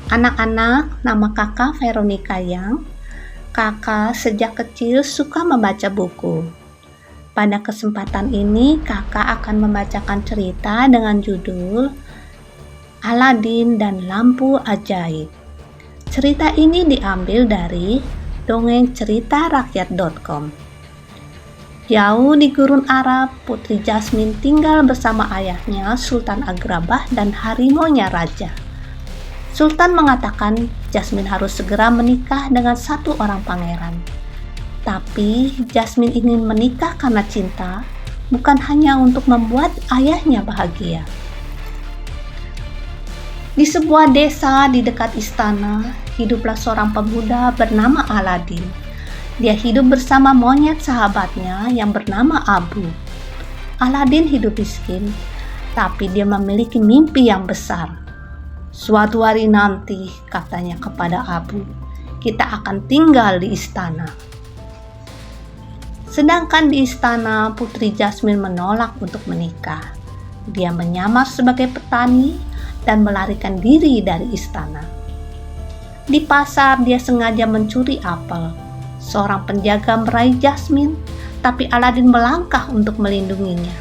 Anak-anak, nama kakak Veronica Yang. Kakak sejak kecil suka membaca buku. Pada kesempatan ini, kakak akan membacakan cerita dengan judul Aladin dan Lampu Ajaib. Cerita ini diambil dari dongengceritarakyat.com. Jauh di gurun Arab, Putri Jasmine tinggal bersama ayahnya, Sultan Agrabah, dan harimaunya Raja. Sultan mengatakan Jasmine harus segera menikah dengan satu orang pangeran. Tapi Jasmine ingin menikah karena cinta, bukan hanya untuk membuat ayahnya bahagia. Di sebuah desa di dekat istana, hiduplah seorang pemuda bernama Aladin. Dia hidup bersama monyet sahabatnya yang bernama Abu. Aladin hidup miskin, tapi dia memiliki mimpi yang besar. Suatu hari nanti, katanya kepada Abu, kita akan tinggal di istana. Sedangkan di istana, Putri Jasmine menolak untuk menikah. Dia menyamar sebagai petani dan melarikan diri dari istana. Di pasar, dia sengaja mencuri apel. Seorang penjaga meraih Jasmine, tapi Aladin melangkah untuk melindunginya.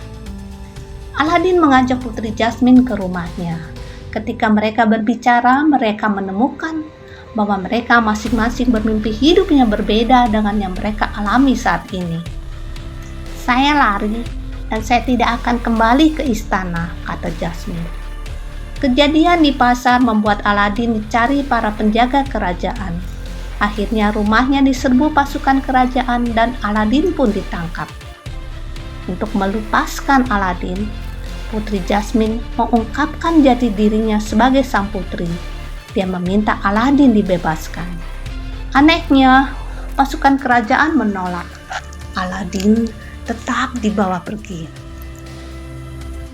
Aladin mengajak Putri Jasmine ke rumahnya. Ketika mereka berbicara, mereka menemukan bahwa mereka masing-masing bermimpi hidup yang berbeda dengan yang mereka alami saat ini. Saya lari dan saya tidak akan kembali ke istana, kata Jasmine. Kejadian di pasar membuat Aladin dicari para penjaga kerajaan. Akhirnya rumahnya diserbu pasukan kerajaan dan Aladin pun ditangkap. Untuk melepaskan Aladin, Putri Jasmine mengungkapkan jati dirinya sebagai sang putri. Dia meminta Aladin dibebaskan. Anehnya, pasukan kerajaan menolak. Aladin tetap dibawa pergi.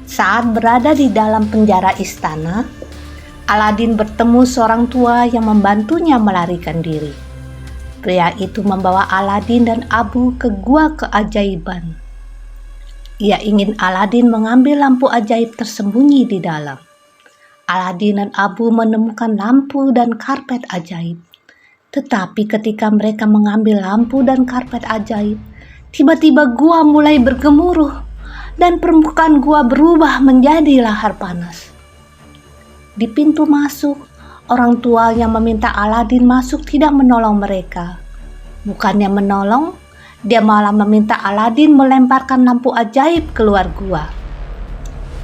Saat berada di dalam penjara istana, Aladin bertemu seorang tua yang membantunya melarikan diri. Pria itu membawa Aladin dan Abu ke gua keajaiban. Ia ingin Aladin mengambil lampu ajaib tersembunyi di dalam. Aladin dan Abu menemukan lampu dan karpet ajaib. Tetapi ketika mereka mengambil lampu dan karpet ajaib, tiba-tiba gua mulai bergemuruh dan permukaan gua berubah menjadi lahar panas. Di pintu masuk, orang tua yang meminta Aladin masuk tidak menolong mereka. Bukannya menolong, dia malah meminta Aladin melemparkan lampu ajaib keluar gua.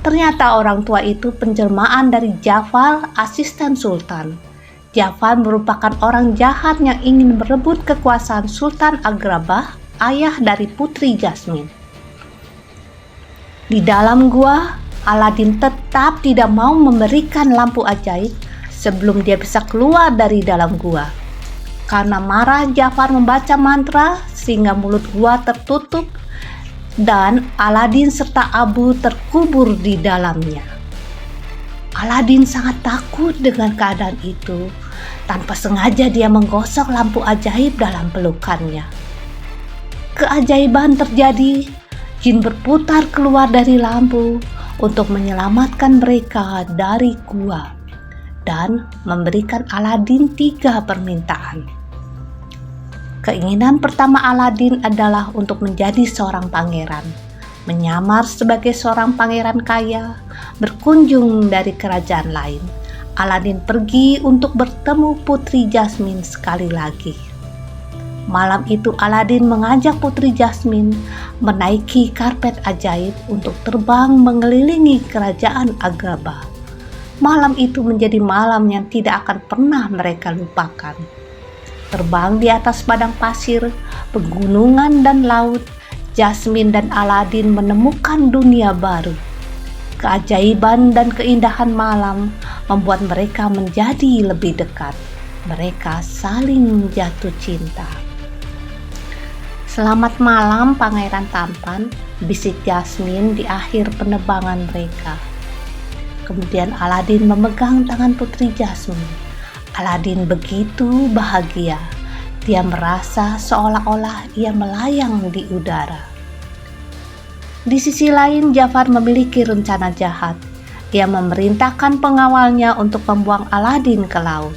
Ternyata orang tua itu penjelmaan dari Jafar, asisten Sultan. Jafar merupakan orang jahat yang ingin merebut kekuasaan Sultan Agrabah, ayah dari Putri Jasmine. Di dalam gua, Aladin tetap tidak mau memberikan lampu ajaib sebelum dia bisa keluar dari dalam gua. Karena marah, Jafar membaca mantra sehingga mulut gua tertutup dan Aladin serta Abu terkubur di dalamnya. Aladin sangat takut dengan keadaan itu. Tanpa sengaja dia menggosok lampu ajaib dalam pelukannya. Keajaiban terjadi. Jin berputar keluar dari lampu untuk menyelamatkan mereka dari gua dan memberikan Aladin 3 permintaan. Keinginan pertama Aladin adalah untuk menjadi seorang pangeran, menyamar sebagai seorang pangeran kaya, berkunjung dari kerajaan lain. Aladin pergi untuk bertemu Putri Jasmine sekali lagi. Malam itu Aladin mengajak Putri Jasmine menaiki karpet ajaib untuk terbang mengelilingi kerajaan Agrabah. Malam itu menjadi malam yang tidak akan pernah mereka lupakan. Terbang di atas padang pasir, pegunungan dan laut, Jasmine dan Aladin menemukan dunia baru. Keajaiban dan keindahan malam membuat mereka menjadi lebih dekat. Mereka saling jatuh cinta. Selamat malam Pangeran Tampan, bisik Jasmine di akhir penerbangan mereka. Kemudian Aladin memegang tangan Putri Jasmine. Aladin begitu bahagia. Dia merasa seolah-olah ia melayang di udara. Di sisi lain, Jafar memiliki rencana jahat. Ia memerintahkan pengawalnya untuk membuang Aladin ke laut.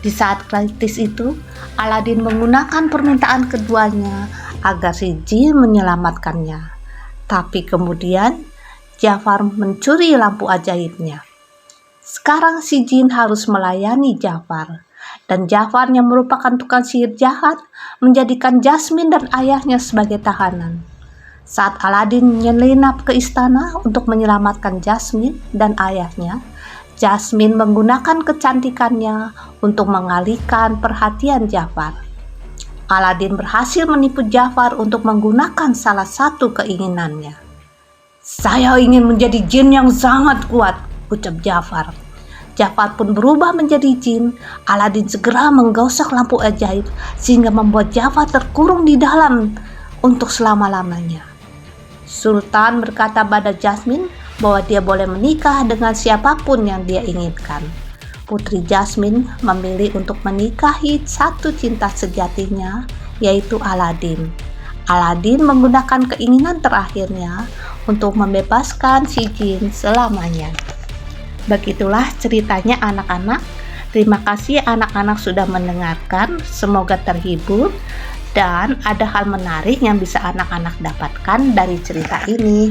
Di saat kritis itu, Aladin menggunakan permintaan keduanya agar si jin menyelamatkannya. Tapi kemudian Jafar mencuri lampu ajaibnya. Sekarang si jin harus melayani Jafar, dan Jafar yang merupakan tukang sihir jahat menjadikan Jasmine dan ayahnya sebagai tahanan. Saat Aladin menyelinap ke istana untuk menyelamatkan Jasmine dan ayahnya, Jasmine menggunakan kecantikannya untuk mengalihkan perhatian Jafar. Aladin berhasil menipu Jafar untuk menggunakan salah satu keinginannya. "Saya ingin menjadi jin yang sangat kuat," ucap Jafar. Jafar pun berubah menjadi jin. Aladin segera menggosok lampu ajaib sehingga membuat Jafar terkurung di dalam untuk selama-lamanya. Sultan berkata pada Jasmine bahwa dia boleh menikah dengan siapapun yang dia inginkan. Putri Jasmine memilih untuk menikahi satu cinta sejatinya, yaitu Aladin. Aladin menggunakan keinginan terakhirnya untuk membebaskan si jin selamanya. Begitulah ceritanya anak-anak. Terima kasih anak-anak sudah mendengarkan. Semoga terhibur. Dan ada hal menarik yang bisa anak-anak dapatkan dari cerita ini.